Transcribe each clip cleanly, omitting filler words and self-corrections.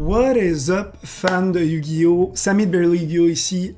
What is up, fan de Yu-Gi-Oh! Sammy de Barely Yu-Gi-Oh! Ici,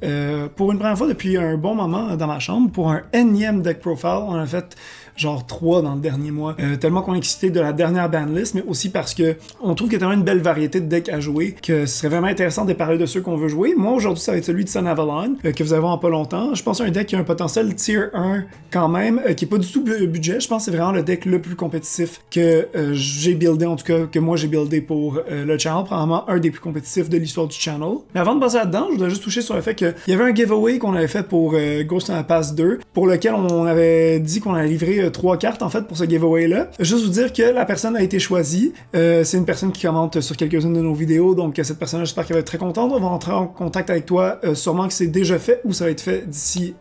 pour une première fois depuis un bon moment dans ma chambre, pour un énième deck profile. On a fait genre 3 dans le dernier mois, tellement qu'on est excité de la dernière banlist, mais aussi parce que on trouve qu'il y a tellement une belle variété de decks à jouer, que ce serait vraiment intéressant de parler de ceux qu'on veut jouer. Moi, aujourd'hui, ça va être celui de Sun Avalon, que vous allez voir en pas longtemps. Je pense à un deck qui a un potentiel tier 1 quand même, qui est pas du tout budget. Je pense que c'est vraiment le deck le plus compétitif que j'ai buildé, en tout cas, que moi j'ai buildé pour le channel, probablement un des plus compétitifs de l'histoire du channel. Mais avant de passer là-dedans, je voudrais juste toucher sur le fait qu'il y avait un giveaway qu'on avait fait pour Ghost in the Past 2, pour lequel on avait dit qu'on allait livrer 3 cartes en fait pour ce giveaway-là. Juste vous dire que la personne a été choisie. C'est une personne qui commente sur quelques-unes de nos vidéos, donc cette personne-là, j'espère qu'elle va être très contente. On va rentrer en contact avec toi, sûrement que c'est déjà fait ou ça va être fait d'ici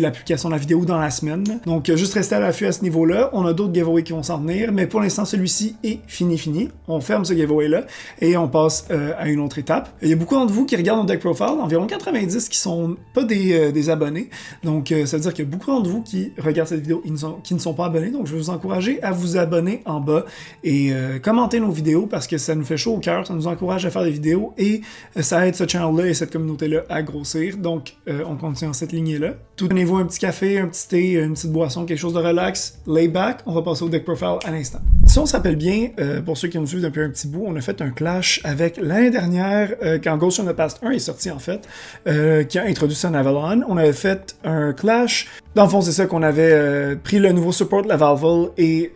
la publication de la vidéo dans la semaine. Donc juste rester à l'affût à ce niveau-là. On a d'autres giveaways qui vont s'en venir, mais pour l'instant, celui-ci est fini. On ferme ce giveaway-là et on passe à une autre étape. Il y a beaucoup d'entre vous qui regardent nos deck profile, environ 90 qui sont pas des abonnés. Donc ça veut dire qu'il y a beaucoup d'entre vous qui regardent cette vidéo qui ne sont pas abonnés. Donc je vais vous encourager à vous abonner en bas et commenter nos vidéos parce que ça nous fait chaud au cœur, ça nous encourage à faire des vidéos et ça aide ce channel-là et cette communauté-là à grossir. Donc on continue dans cette lignée-là. Tenez-vous un petit café, un petit thé, une petite boisson, quelque chose de relax, lay back. On va passer au deck profile à l'instant. Si on se rappelle bien, pour ceux qui nous suivent depuis un petit bout, on a fait un clash avec l'année dernière, quand Ghost in the Past 1 est sorti en fait, qui a introduit Sun Avalon. On avait fait un clash. Dans le fond, c'est ça qu'on avait pris le nouveau support de la Valvel et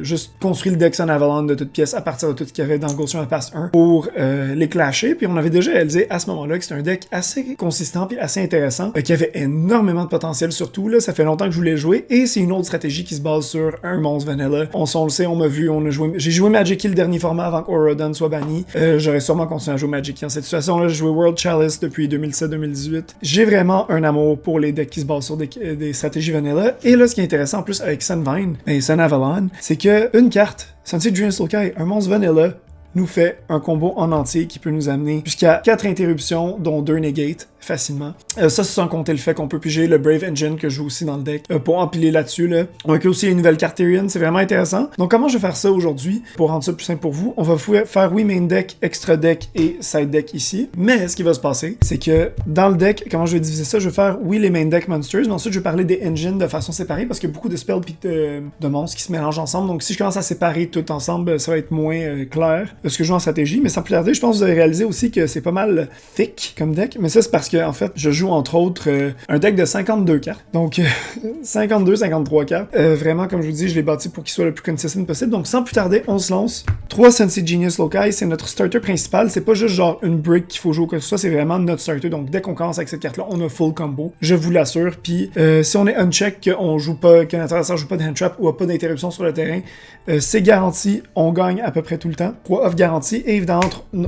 juste construit le deck Sun Avalon de toutes pièces à partir de tout ce qu'il y avait dans Ghost in the Past 1 pour les clasher. Puis on avait déjà réalisé à ce moment-là que c'était un deck assez consistant et assez intéressant, qui avait énormément de potentiel surtout. Là, ça fait longtemps que je voulais jouer et c'est une autre stratégie qui se base sur un monstre vanilla. On le sait, on m'a vu, j'ai joué Magic Key le dernier format avant qu'Orodon soit banni. J'aurais sûrement continué à jouer Magic Key dans cette situation-là. J'ai joué World Chalice depuis 2017-2018. J'ai vraiment un amour pour les decks qui se basent sur des stratégies vanilla. Et là, ce qui est intéressant en plus avec Sunvine et Sun Avalon, c'est que une carte, Sunseed Genius Loci, un monstre vanilla, nous fait un combo en entier qui peut nous amener jusqu'à 4 interruptions, dont 2 negate facilement. Ça, c'est sans compter le fait qu'on peut piger le Brave Engine que je joue aussi dans le deck pour empiler là-dessus. Là. On a aussi les nouvelles cartes Tyrion, c'est vraiment intéressant. Donc comment je vais faire ça aujourd'hui pour rendre ça plus simple pour vous? On va faire main deck, extra deck et side deck ici. Mais ce qui va se passer, c'est que dans le deck, comment je vais diviser ça? Je vais faire les main deck monsters, mais ensuite je vais parler des engines de façon séparée parce qu'il y a beaucoup de spells et de monstres qui se mélangent ensemble. Donc si je commence à séparer tout ensemble, ça va être moins clair ce que je joue en stratégie. Mais sans plus tarder, je pense que vous avez réalisé aussi que c'est pas mal thick comme deck. Mais ça, c'est parce que en fait, je joue entre autres un deck de 52 cartes. Donc 53 cartes. Vraiment, comme je vous dis, je l'ai bâti pour qu'il soit le plus consistent possible. Donc sans plus tarder, on se lance. 3 Sunseed Genius Loci, c'est notre starter principal. C'est pas juste genre une brick qu'il faut jouer ou quoi que ce soit, c'est vraiment notre starter. Donc dès qu'on commence avec cette carte-là, on a full combo. Je vous l'assure. Puis si on est uncheck, qu'on joue pas, qu'un adversaire joue pas de hand trap ou a pas d'interruption sur le terrain, c'est garanti. On gagne à peu près tout le temps. 3 off garanti. Et évidemment,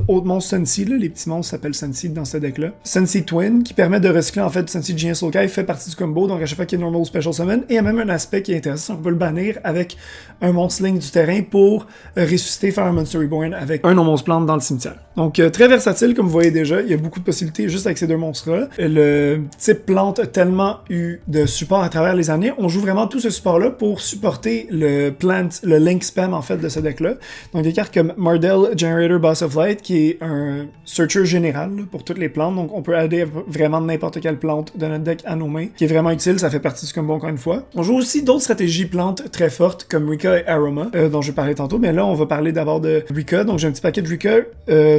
autre monstre Sunseed, les petits monstres s'appellent Sunseed dans ce deck-là. Sunseed Twin, qui permet de recycler en fait Sunseed Genius Loci, fait partie du combo, donc à chaque fois qu'il y a normal special summon, et il y a même un aspect qui est intéressant, on peut le bannir avec un monstre ligne du terrain pour ressusciter, faire un Monster Reborn avec un non-monstre plante dans le cimetière. Donc très versatile, comme vous voyez déjà, il y a beaucoup de possibilités juste avec ces deux monstres-là. Le type plante a tellement eu de support à travers les années, on joue vraiment tout ce support-là pour supporter le link spam en fait de ce deck-là. Donc des cartes comme Mardell Generator Boss of Light, qui est un searcher général là, pour toutes les plantes, donc on peut adder vraiment n'importe quelle plante de notre deck à nos mains, qui est vraiment utile, ça fait partie du combo encore une fois. On joue aussi d'autres stratégies plantes très fortes, comme Rika et Aroma, dont je vais parler tantôt, mais là on va parler d'abord de Rika, donc j'ai un petit paquet de Rika,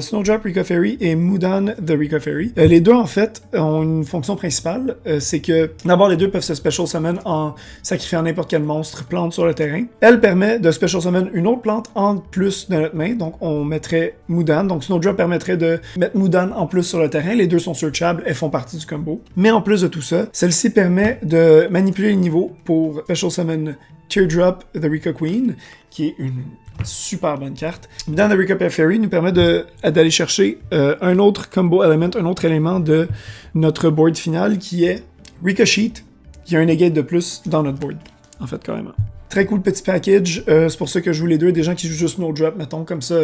Snowdrop Rika Fairy et Mudan the Rika Fairy. Les deux en fait ont une fonction principale, c'est que d'abord les deux peuvent se special summon en sacrifiant n'importe quel monstre plante sur le terrain. Elle permet de special summon une autre plante en plus de notre main, donc on mettrait Mudan, donc Snowdrop permettrait de mettre Mudan en plus sur le terrain, les deux sont searchables, elles font partie du combo. Mais en plus de tout ça, celle-ci permet de manipuler les niveaux pour special summon Teardrop the Rika Queen, qui est une super bonne carte. Dans the Rika Fairy nous permet d'aller chercher un autre combo element, un autre élément de notre board final qui est Rika Sheet, qui a un negate de plus dans notre board, en fait carrément. Très cool petit package, c'est pour ça que je joue les deux. Des gens qui jouent juste no drop, mettons, comme ça,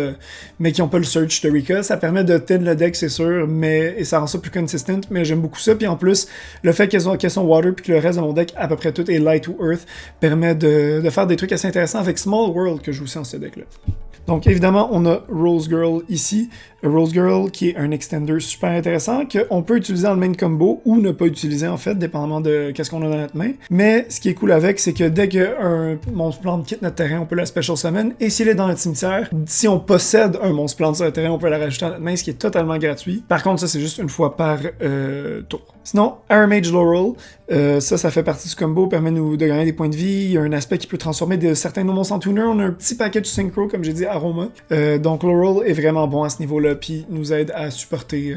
mais qui n'ont pas le search de Rika. Ça permet de tend le deck, c'est sûr, et ça rend ça plus consistent, mais j'aime beaucoup ça. Puis en plus, le fait qu'elles sont water, puis que le reste de mon deck, à peu près tout, est light ou earth, permet de faire des trucs assez intéressants avec Small World que je joue aussi en ce deck-là. Donc évidemment, on a Rose Girl ici. Rose Girl, qui est un extender super intéressant, qu'on peut utiliser dans le main combo ou ne pas utiliser en fait, dépendamment de qu'est-ce qu'on a dans notre main. Mais ce qui est cool avec, c'est que dès qu'un monstre plante quitte notre terrain, on peut la special summon, et s'il est dans notre cimetière, si on possède un monstre plante sur le terrain, on peut la rajouter à notre main, ce qui est totalement gratuit. Par contre, ça c'est juste une fois par tour. Sinon, Aramage Laurel, ça fait partie du combo, permet nous de gagner des points de vie. Il y a un aspect qui peut transformer certains de nos monstres en tuner. On a un petit package synchro, comme j'ai dit, Aroma. Donc Laurel est vraiment bon à ce niveau-là, puis nous aide à supporter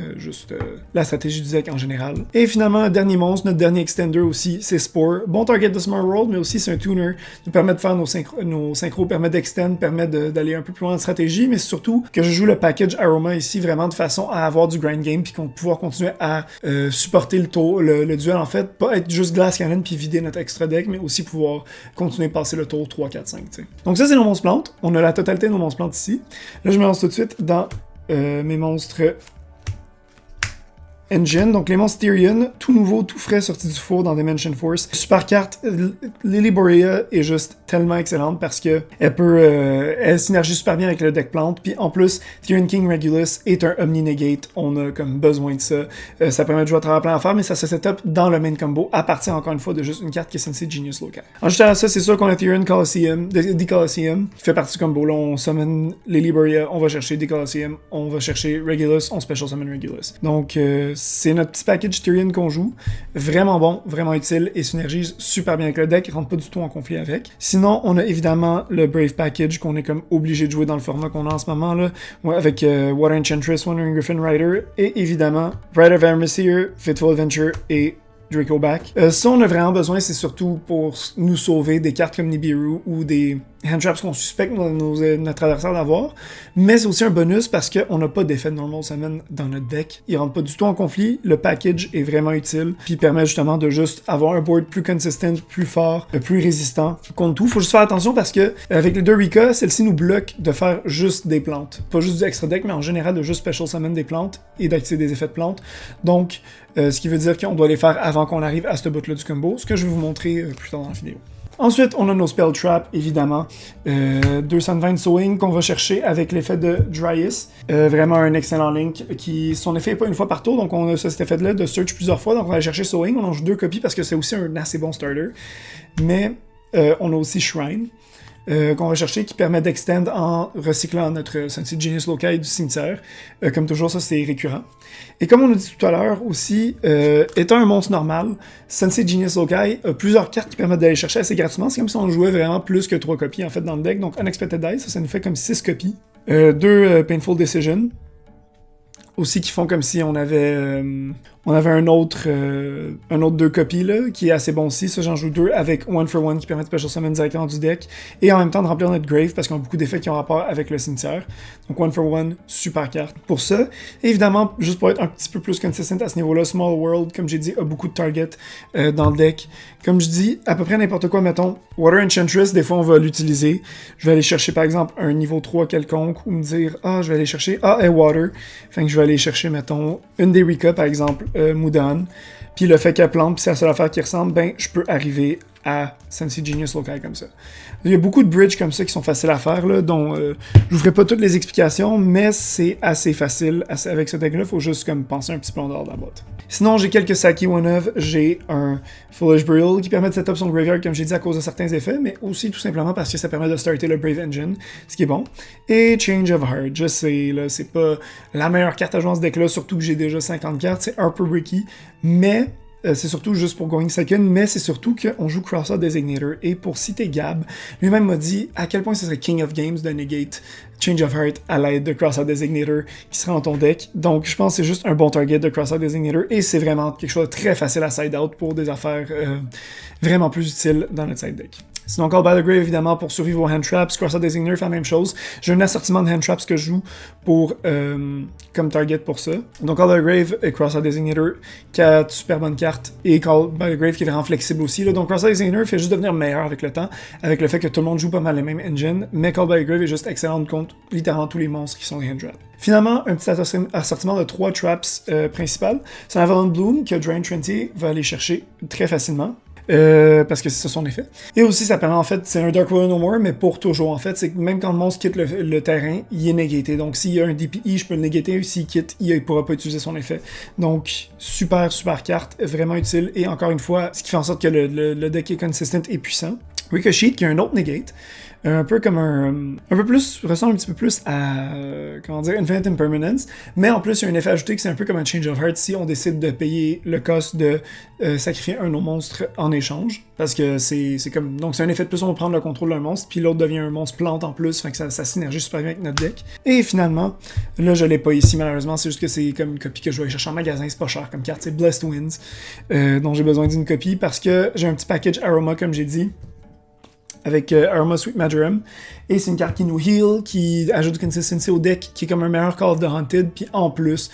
la stratégie du deck en général. Et finalement, dernier monstre, notre dernier extender aussi, c'est Spore. Bon target de Smart World, mais aussi c'est un tuner. Nous permet de faire nos synchros, permet d'extend, permet d'aller un peu plus loin en stratégie, mais surtout que je joue le package Aroma ici vraiment de façon à avoir du grind game, puis qu'on pouvoir continuer à supporter le duel en fait, pas être juste glace cannon puis vider notre extra deck, mais aussi pouvoir continuer à passer le tour 3, 4, 5. T'sais. Donc ça c'est nos monstres plantes, on a la totalité de nos monstres plantes ici. Là je me lance tout de suite dans mes monstres Engine, donc les monstres Tyrion, tout nouveau, tout frais, sorti du four dans Dimension Force. Super carte, Lily Borea est juste tellement excellente parce que elle synergie super bien avec le deck plante, puis en plus, Tyrion King Regulus est un Omni-Negate, on a comme besoin de ça. Ça permet de jouer à travers plein d'affaires, mais ça se setup dans le main combo à partir encore une fois de juste une carte qui est Sensei Genius Loci. En ajoutant à ça, c'est sûr qu'on a Tyrion Colosseum, Colosseum, qui fait partie du combo. Là, on summon Lily Borea, on va chercher Colosseum, on va chercher Regulus, on special summon Regulus. Donc, c'est notre petit package Tyrion qu'on joue. Vraiment bon, vraiment utile et synergise super bien avec le deck, rentre pas du tout en conflit avec. Sinon, on a évidemment le Brave Package qu'on est comme obligé de jouer dans le format qu'on a en ce moment là, avec Water Enchantress, Wandering Griffin Rider et évidemment Rite of Aramesir, Fitful Adventure et Dracoback. Ça, on a vraiment besoin, c'est surtout pour nous sauver des cartes comme Nibiru ou des handtraps qu'on suspecte notre adversaire d'avoir, mais c'est aussi un bonus parce qu'on n'a pas d'effet de normal summon dans notre deck. Il rentre pas du tout en conflit, le package est vraiment utile, puis permet justement de juste avoir un board plus consistent, plus fort, plus résistant contre tout. Faut juste faire attention parce que avec les deux Rika, celle-ci nous bloque de faire juste des plantes. Pas juste du extra deck, mais en général de juste special summon des plantes et d'activer des effets de plantes. Donc, ce qui veut dire qu'on doit les faire avant qu'on arrive à ce bout-là du combo, ce que je vais vous montrer plus tard dans la vidéo. Ensuite, on a nos Spell Trap, évidemment. 220 Sowing qu'on va chercher avec l'effet de Dryas. Vraiment un excellent link. Son effet n'est pas une fois par tour, donc on a cet effet-là de search plusieurs fois. Donc on va aller chercher Sowing, on en joue 2 copies parce que c'est aussi un assez bon starter. Mais on a aussi Shrine. Qu'on va chercher, qui permet d'extend en recyclant notre Sensei Genius Loci du cimetière. Comme toujours, ça c'est récurrent. Et comme on a dit tout à l'heure aussi, étant un monstre normal, Sensei Genius Loci a plusieurs cartes qui permettent d'aller chercher assez gratuitement. C'est comme si on jouait vraiment plus que 3 copies en fait dans le deck. Donc Unexpected Dice, ça nous fait comme 6 copies. 2 Painful Decision. Aussi qui font comme si on avait un autre 2 copies là, qui est assez bon aussi. Ça j'en joue 2 avec One for One qui permet de special summon directement du deck et en même temps de remplir notre grave parce qu'on a beaucoup d'effets qui ont rapport avec le cimetière. Donc One for One, super carte pour ça. Et évidemment, juste pour être un petit peu plus consistent à ce niveau-là, Small World, comme j'ai dit, a beaucoup de targets dans le deck. Comme je dis, à peu près n'importe quoi, mettons, Water Enchantress, des fois on va l'utiliser. Je vais aller chercher par exemple un niveau 3 quelconque ou me dire, je vais aller chercher et Water. Fait que je vais aller chercher, mettons, une des Rika par exemple, Mudan, puis le fait qu'elle plante, puis c'est la seule affaire qui ressemble, ben je peux arriver à Sensei Genius Loci comme ça. Il y a beaucoup de bridges comme ça qui sont faciles à faire, là, dont je vous ferai pas toutes les explications, mais c'est assez facile avec ce deck-là, il faut juste comme penser un petit peu en dehors de la boîte. Sinon, j'ai quelques Saki One-of, j'ai un Foolish Burial qui permet de setup son graveyard, comme j'ai dit, à cause de certains effets, mais aussi tout simplement parce que ça permet de starter le Brave Engine, ce qui est bon. Et Change of Heart, je sais, là, c'est pas la meilleure carte à jouer dans ce deck-là, surtout que j'ai déjà 50 cartes, c'est Harper Bricky, mais c'est surtout juste pour Going Second, mais c'est surtout qu'on joue Crossout Designator. Et pour citer Gab, lui-même m'a dit à quel point ce serait King of Games de negate Change of Heart à l'aide de Crossout Designator qui sera dans ton deck. Donc je pense que c'est juste un bon target de Crossout Designator et c'est vraiment quelque chose de très facile à side out pour des affaires vraiment plus utiles dans notre side deck. Sinon, Call by the Grave, évidemment, pour survivre aux hand traps. Crossout Designator fait la même chose. J'ai un assortiment de hand traps que je joue pour, comme target pour ça. Donc, Call by the Grave et Crossout Designator, 4 super bonnes cartes. Et Call by the Grave qui est vraiment flexible aussi. Là. Donc, Crossout Designator fait juste devenir meilleur avec le temps, avec le fait que tout le monde joue pas mal les mêmes engines. Mais Call by the Grave est juste excellente contre littéralement tous les monstres qui sont des hand traps. Finalement, un petit assortiment de 3 traps principales. C'est un Avalon Bloom que Drain Trinity va aller chercher très facilement. parce que c'est ça son effet. Et aussi, ça permet en fait, c'est un Dark Ruler No More, mais pour toujours en fait, c'est que même quand le monstre quitte le terrain, il est négaté. Donc s'il y a un DPI, je peux le négater, s'il quitte, il ne pourra pas utiliser son effet. Donc super carte, vraiment utile, et encore une fois, ce qui fait en sorte que le deck est consistent et puissant. Ricochet, qui a un autre negate, un peu comme un peu plus, ressemble un petit peu plus à, comment dire, Infinite Impermanence, mais en plus, il y a un effet ajouté que c'est un peu comme un Change of Heart si on décide de payer le cost de sacrifier un de nos monstres en échange, parce que c'est comme, donc c'est un effet de plus, on va prendre le contrôle d'un monstre, puis l'autre devient un monstre plante en plus, fait que ça synergie super bien avec notre deck. Et finalement, là, je l'ai pas ici, malheureusement, c'est juste que c'est comme une copie que je vais aller chercher en magasin, c'est pas cher comme carte, c'est Blessed Winds, dont j'ai besoin d'une copie, parce que j'ai un petit package Aroma, comme j'ai dit, avec Aroma Sweet Marjoram, et c'est une carte qui nous heal, qui ajoute du consistency au deck, qui est comme un meilleur Call of the Hunted, puis en plus,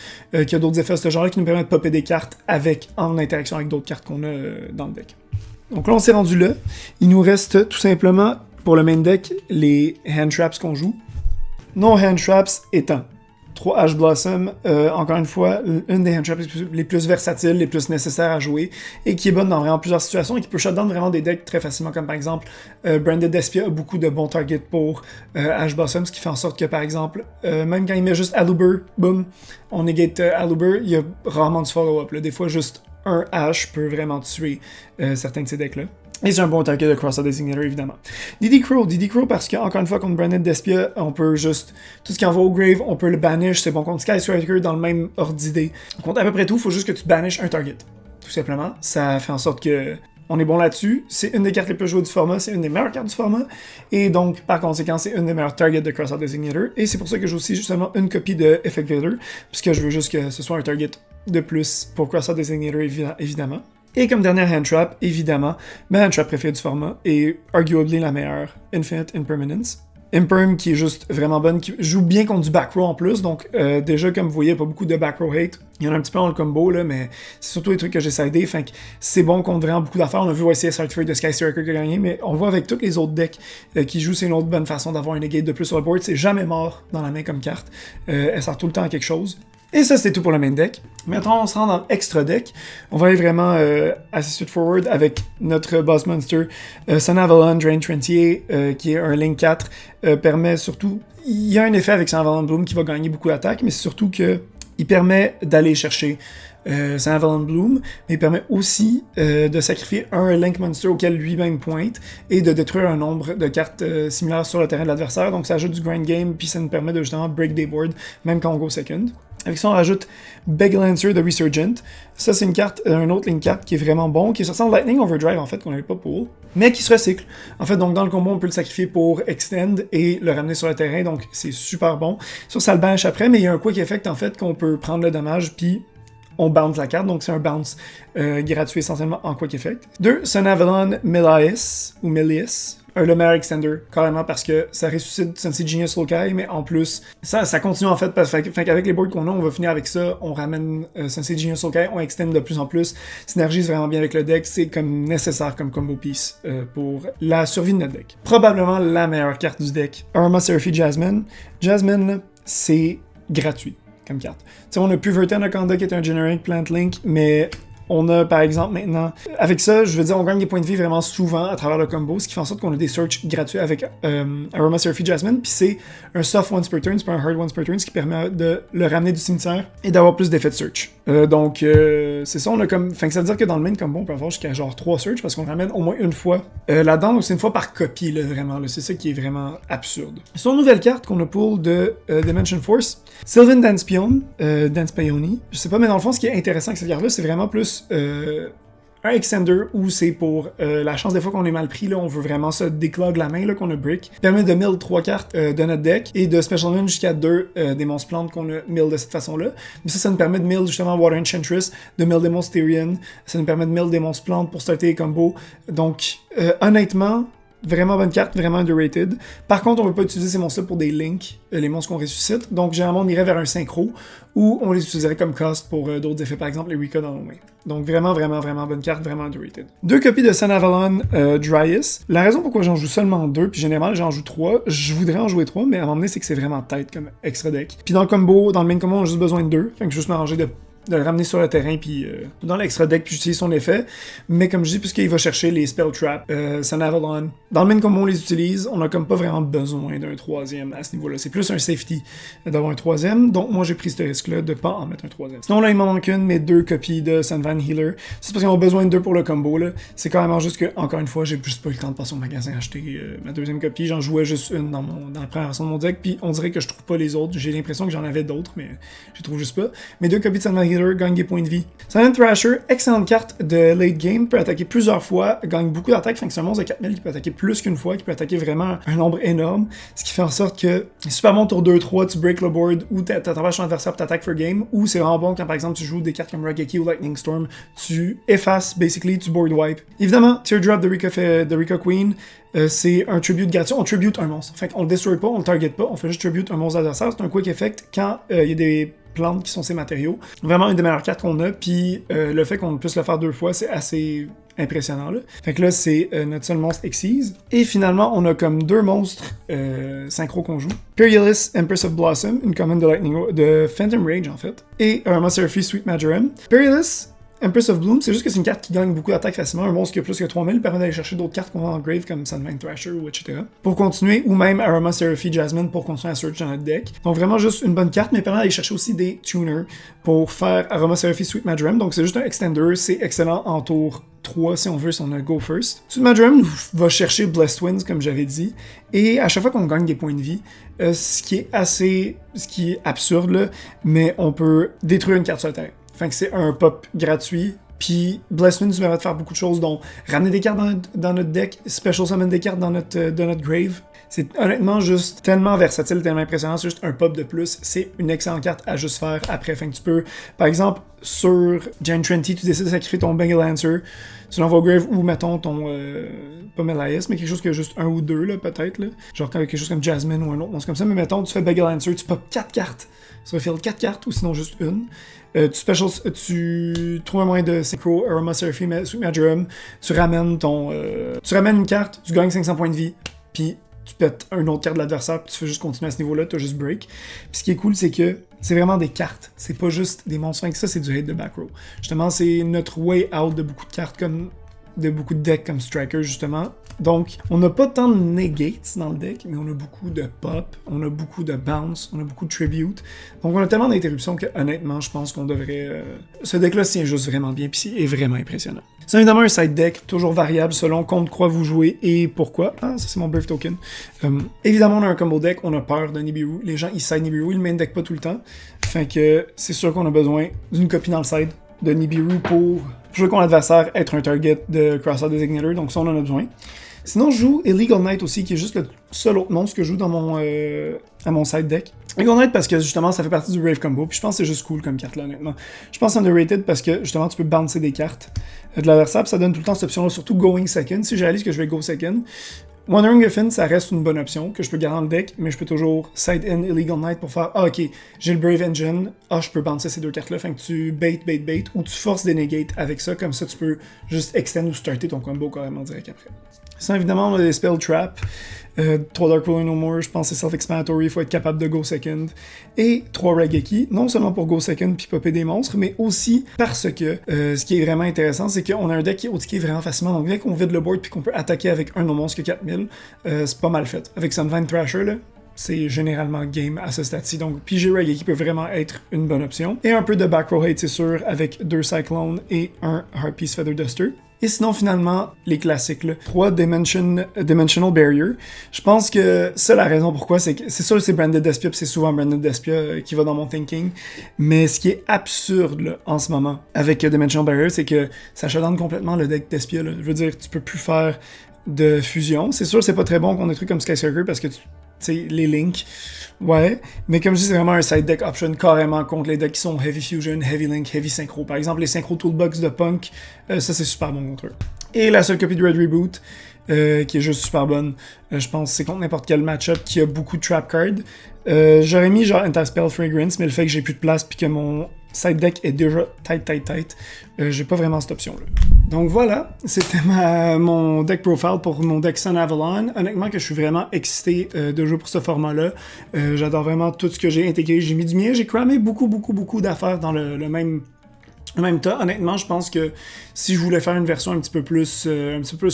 qui a d'autres effets de ce genre qui nous permettent de popper des cartes en interaction avec d'autres cartes qu'on a dans le deck. Donc là, on s'est rendu là. Il nous reste tout simplement, pour le main deck, les hand traps qu'on joue. Nos hand traps étant 3 Ash Blossom, encore une fois, une des hand traps les plus versatiles, les plus nécessaires à jouer, et qui est bonne dans vraiment plusieurs situations, et qui peut shutdown vraiment des decks très facilement, comme par exemple, Branded Despia a beaucoup de bons targets pour Ash Blossom, ce qui fait en sorte que, par exemple, même quand il met juste Aluber, boum, on negate Aluber, il y a rarement du follow-up. Des fois, juste un Ash peut vraiment tuer certains de ces decks-là. Et c'est un bon target de Cross Designator, évidemment. DD Crow parce que, encore une fois, contre Branded Despia, on peut juste, tout ce qui en va au grave, on peut le banish, c'est bon contre Sky Striker dans le même ordre d'idée. Contre à peu près tout, il faut juste que tu banishes un target. Tout simplement. Ça fait en sorte que on est bon là-dessus. C'est une des cartes les plus jouées du format, c'est une des meilleures cartes du format. Et donc, par conséquent, c'est une des meilleures targets de Cross Designator. Et c'est pour ça que j'ai aussi justement une copie de Effect Vader, puisque je veux juste que ce soit un target de plus pour Cross Designator, évidemment. Et comme dernière hand trap, évidemment, ma hand trap préférée du format est arguably la meilleure, Infinite Impermanence. Imperm qui est juste vraiment bonne, qui joue bien contre du back row en plus, donc déjà comme vous voyez, pas beaucoup de back row hate. Il y en a un petit peu dans le combo, là, mais c'est surtout les trucs que j'ai sidé, fait que c'est bon contre vraiment beaucoup d'affaires. On a vu YCS Artifact de Sky Striker qui a gagné, mais on voit avec tous les autres decks qui jouent, c'est une autre bonne façon d'avoir une negate de plus sur le board. C'est jamais mort dans la main comme carte, elle sert tout le temps à quelque chose. Et ça, c'était tout pour le main deck. Maintenant, on se rend dans l'extra deck. On va aller vraiment assez straightforward avec notre boss monster, Sun Avalon Drain Trentier, qui est un Link 4, permet surtout... Il y a un effet avec Sun Avalon Bloom qui va gagner beaucoup d'attaques, mais c'est surtout qu'il permet d'aller chercher Sun Avalon Bloom, mais il permet aussi de sacrifier un Link Monster auquel lui-même pointe et de détruire un nombre de cartes similaires sur le terrain de l'adversaire. Donc ça ajoute du grind game, puis ça nous permet de justement break des boards, même quand on go second. Avec ça, on rajoute Beglancer de Resurgent. Ça, c'est une carte, un autre Link 4 qui est vraiment bon, qui est sorti en Lightning Overdrive, en fait, qu'on n'avait pas pour, mais qui se recycle. En fait, donc dans le combo, on peut le sacrifier pour Extend et le ramener sur le terrain, donc c'est super bon. Ça le banish après, mais il y a un Quick Effect, en fait, qu'on peut prendre le dommage, puis on bounce la carte, donc c'est un bounce gratuit essentiellement en Quick Effect. 2, Sun Avalon Melias, ou Melias. Le meilleur extender, carrément, parce que ça ressuscite Sensei Genius Lokai, mais en plus, ça continue en fait, parce qu'avec les boards qu'on a, on va finir avec ça, on ramène Sensei Genius Lokai, on extend de plus en plus, synergise vraiment bien avec le deck, c'est comme nécessaire comme combo piece pour la survie de notre deck. Probablement la meilleure carte du deck, Arma Seraphie Jasmine. Jasmine, c'est gratuit comme carte. T'sais, on a pu Verten Akanda qui est un Generic Plant Link, mais on a par exemple maintenant, avec ça, je veux dire, on gagne des points de vie vraiment souvent à travers le combo, ce qui fait en sorte qu'on a des searches gratuits avec Aroma Seraphie Jasmine, puis c'est un soft once per turn, c'est pas un hard once per turn, ce qui permet de le ramener du cimetière et d'avoir plus d'effets de search. Donc c'est ça, on a comme. Enfin, ça veut dire que dans le main combo, on peut avoir jusqu'à genre 3 search parce qu'on ramène au moins une fois là-dedans, donc c'est une fois par copie, là, vraiment, là, c'est ça qui est vraiment absurde. Sur une nouvelle carte qu'on a pull de Dimension Force, Sylvan Danspion, Danspioni, je sais pas, mais dans le fond, ce qui est intéressant avec cette carte-là, c'est vraiment plus un extender où c'est pour la chance des fois qu'on est mal pris, là, on veut vraiment se déclog la main, là, qu'on a brick. Permet de mill 3 cartes de notre deck et de special win jusqu'à 2 des monstres plantes qu'on a mill de cette façon-là. Mais ça nous permet de mill justement Water Enchantress, de mill des monstres Tyrian, ça nous permet de mill des monstres plantes pour starter les combos. Donc, honnêtement, vraiment bonne carte, vraiment underrated. Par contre, on ne peut pas utiliser ces monstres-là pour des links, les monstres qu'on ressuscite. Donc, généralement, on irait vers un synchro ou on les utiliserait comme cost pour d'autres effets, par exemple les Rika dans nos mains. Donc, vraiment bonne carte, vraiment underrated. 2 copies de Sun Avalon Dryas. La raison pourquoi j'en joue seulement 2, puis généralement j'en joue 3, je voudrais en jouer 3, mais à un moment donné, c'est que c'est vraiment tête comme extra deck. Puis dans le combo, dans le main combo, on a juste besoin de 2, fait que juste m'arranger de de le ramener sur le terrain, puis dans l'extra deck, puis j'utilise son effet. Mais comme je dis, puisqu'il va chercher les Spell Trap, Sun Avalon, dans le main comme on les utilise, on a comme pas vraiment besoin d'un troisième à ce niveau-là. C'est plus un safety d'avoir un troisième, donc moi j'ai pris ce risque-là de pas en mettre un troisième. Sinon là, il m'en manque une, mes 2 copies de Sandvine Healer. C'est parce qu'on a besoin de 2 pour le combo, là. C'est carrément juste que, encore une fois, j'ai juste pas eu le temps de passer au magasin acheter ma deuxième copie. J'en jouais juste une dans la première version de mon deck, puis on dirait que je trouve pas les autres. J'ai l'impression que j'en avais d'autres, mais je trouve juste pas. Mes 2 copies de Sandvine Healer gagnent des points de vie. Sandvine Thrasher, excellente carte de late game, peut attaquer plusieurs fois, gagne beaucoup d'attaques, fait que c'est un monstre de 4000 qui peut attaquer plus qu'une fois, qui peut attaquer vraiment un nombre énorme, ce qui fait en sorte que super bon tour 2-3, tu break le board, ou t'attaques ton adversaire pour t'attaques for game, ou c'est vraiment bon quand par exemple tu joues des cartes comme Raigeki ou Lightning Storm, tu effaces, basically, tu board wipe. Évidemment, Teardrop de Rika Queen, c'est un tribute gratuit, on tribute un monstre. Fait qu'on le destroy pas, on le target pas, on fait juste tribute un monstre adversaire, c'est un quick effect quand il y a des plantes qui sont ces matériaux. Vraiment une des meilleures cartes qu'on a, puis le fait qu'on puisse le faire 2 fois, c'est assez impressionnant là. Fait que là, c'est notre seul monstre Xyz. Et finalement, on a comme 2 monstres synchro qu'on joue. Perialis, Empress of Blossom, une commande de Phantom Rage en fait. Et Arma Seraphie, Sweet Marjoram. Perialis, Empress of Bloom, c'est juste que c'est une carte qui gagne beaucoup d'attaques facilement. Un monstre qui a plus que 3000 permet d'aller chercher d'autres cartes qu'on a en grave comme Sandvine Thrasher ou etc. Pour continuer, ou même Aroma Seraphie Jasmine pour continuer à search dans notre deck. Donc vraiment juste une bonne carte, mais permet d'aller chercher aussi des tuners pour faire Aroma Seraphie Sweet Marjoram. Donc c'est juste un extender, c'est excellent en tour 3 si on veut, si on a Go First. Sweet Marjoram va chercher Blessed Winds comme j'avais dit, et à chaque fois qu'on gagne des points de vie, ce qui est absurde là, mais on peut détruire une carte sur le terrain. Fait que c'est un pop gratuit, puis Blessed Winds nous permet de faire beaucoup de choses, dont ramener des cartes dans notre deck, special summon des cartes dans notre grave. C'est honnêtement juste tellement versatile, tellement impressionnant, c'est juste un pop de plus. C'est une excellente carte à juste faire après. Fait que tu peux, par exemple, sur Gen 20, tu décides de sacrifier ton Bengal Lancer, tu l'envoies au grave ou mettons ton, pas Melias, mais quelque chose que juste 1 ou 2 là, peut-être, là. Genre quelque chose comme Jasmine ou un autre monstre comme ça, mais mettons, tu fais Bengal Lancer, tu pop 4 cartes. Ça va faire 4 cartes ou sinon juste une. Tu trouves un moyen de synchro Aroma Seraphie, Sweet Marjoram, tu ramènes une carte, tu gagnes 500 points de vie, puis tu pètes une autre carte de l'adversaire, puis tu fais juste continuer à ce niveau-là, tu as juste break. Puis ce qui est cool, c'est que c'est vraiment des cartes, c'est pas juste des monstres. Ça, c'est du hate de back row. Justement, c'est notre way out de beaucoup de cartes, comme de beaucoup de decks comme Striker, justement. Donc, on n'a pas tant de negates dans le deck, mais on a beaucoup de pop, on a beaucoup de bounce, on a beaucoup de tribute. Donc, on a tellement d'interruptions que, honnêtement, je pense qu'on devrait... Ce deck-là tient juste vraiment bien, puis est vraiment impressionnant. C'est évidemment un side deck, toujours variable selon contre quoi vous jouez et pourquoi. Ah, ça c'est mon Birth Token. Évidemment, on a un combo deck, on a peur de Nibiru. Les gens, ils side Nibiru, ils main deck pas tout le temps. Fait que c'est sûr qu'on a besoin d'une copie dans le side de Nibiru pour jouer contre l'adversaire, être un target de Crossout Designator, donc ça on en a besoin. Sinon, je joue Illegal Knight aussi, qui est juste le seul autre monstre que je joue dans à mon side deck. Illegal Knight parce que justement, ça fait partie du Rave Combo, puis je pense que c'est juste cool comme carte là, honnêtement. Je pense que c'est underrated parce que justement, tu peux bouncer des cartes de l'adversaire, puis ça donne tout le temps cette option-là, surtout Going Second. Si je réalise que je vais Go Second, Wandering Griffin, ça reste une bonne option que je peux garder dans le deck, mais je peux toujours side in Illegal Knight pour faire ok, j'ai le Brave Engine, je peux bouncer ces 2 cartes-là, fait que tu bait, ou tu forces des negates avec ça, comme ça tu peux juste extend ou starter ton combo carrément direct après. Sinon, évidemment, on a des Spell Trap, 3 Dark Ruler No More, je pense que c'est self-explanatory, il faut être capable de Go Second, et 3 Raigeki, non seulement pour Go Second puis popper des monstres, mais aussi parce que ce qui est vraiment intéressant, c'est qu'on a un deck qui est outillé vraiment facilement, donc dès qu'on vide le board puis qu'on peut attaquer avec un de nos monstres que 4000, c'est pas mal fait. Avec Sandvine Thrasher, là, c'est généralement game à ce stade-ci, donc PG Raigeki peut vraiment être une bonne option. Et un peu de back row hate, c'est sûr, avec 2 Cyclones et un Harpies Feather Duster. Et sinon, finalement, les classiques, là. 3 Dimensional Barrier. Je pense que ça, la raison pourquoi, c'est que c'est sûr que c'est Branded Despia, puis c'est souvent Branded Despia qui va dans mon thinking. Mais ce qui est absurde, là, en ce moment, avec Dimensional Barrier, c'est que ça shutdown complètement le deck Despia, là. Je veux dire, tu peux plus faire de fusion. C'est sûr, c'est pas très bon qu'on ait des trucs comme Skyscraper parce que tu sais, les links, ouais, mais comme je dis, c'est vraiment un side deck option carrément contre les decks qui sont Heavy Fusion, Heavy Link, Heavy Synchro. Par exemple, les Synchro Toolbox de Punk, ça c'est super bon contre eux. Et la seule copie de Red Reboot, qui est juste super bonne, je pense que c'est contre n'importe quel match-up qui a beaucoup de trap cards. J'aurais mis genre Anti-Spell Fragrance, mais le fait que j'ai plus de place puis que mon side deck est déjà tight, j'ai pas vraiment cette option-là. Donc voilà, c'était mon deck profile pour mon deck Sun Avalon. Honnêtement que je suis vraiment excité de jouer pour ce format-là. J'adore vraiment tout ce que j'ai intégré. J'ai mis du mien, j'ai cramé beaucoup d'affaires dans le même En même temps, honnêtement, je pense que si je voulais faire une version un petit peu plus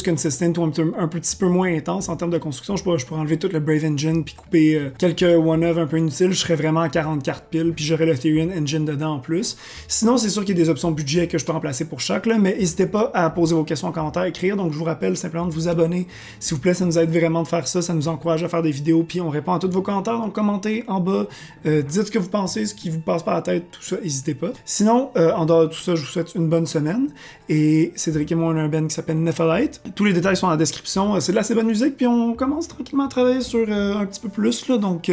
consistent ou un petit peu moins intense en termes de construction, je pourrais enlever tout le Brave Engine puis couper quelques one-of un peu inutiles. Je serais vraiment à 40 cartes piles puis j'aurais le Therian Engine dedans en plus. Sinon, c'est sûr qu'il y a des options budget que je peux remplacer pour chaque, là, mais n'hésitez pas à poser vos questions en commentaire, écrire. Donc, je vous rappelle simplement de vous abonner. S'il vous plaît, ça nous aide vraiment de faire ça. Ça nous encourage à faire des vidéos puis on répond à tous vos commentaires. Donc, commentez en bas. Dites ce que vous pensez, ce qui vous passe par la tête, tout ça, n'hésitez pas. Sinon, en dehors de tout ça, je vous souhaite une bonne semaine. Et Cédric et moi, on a un band qui s'appelle Nephalite. Tous les détails sont dans la description. C'est de l'assez bonne musique, puis on commence tranquillement à travailler sur un petit peu plus, là, donc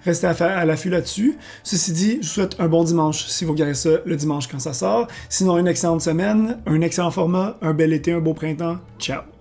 restez à l'affût là-dessus. Ceci dit, je vous souhaite un bon dimanche si vous regardez ça le dimanche quand ça sort. Sinon, une excellente semaine, un excellent format, un bel été, un beau printemps. Ciao!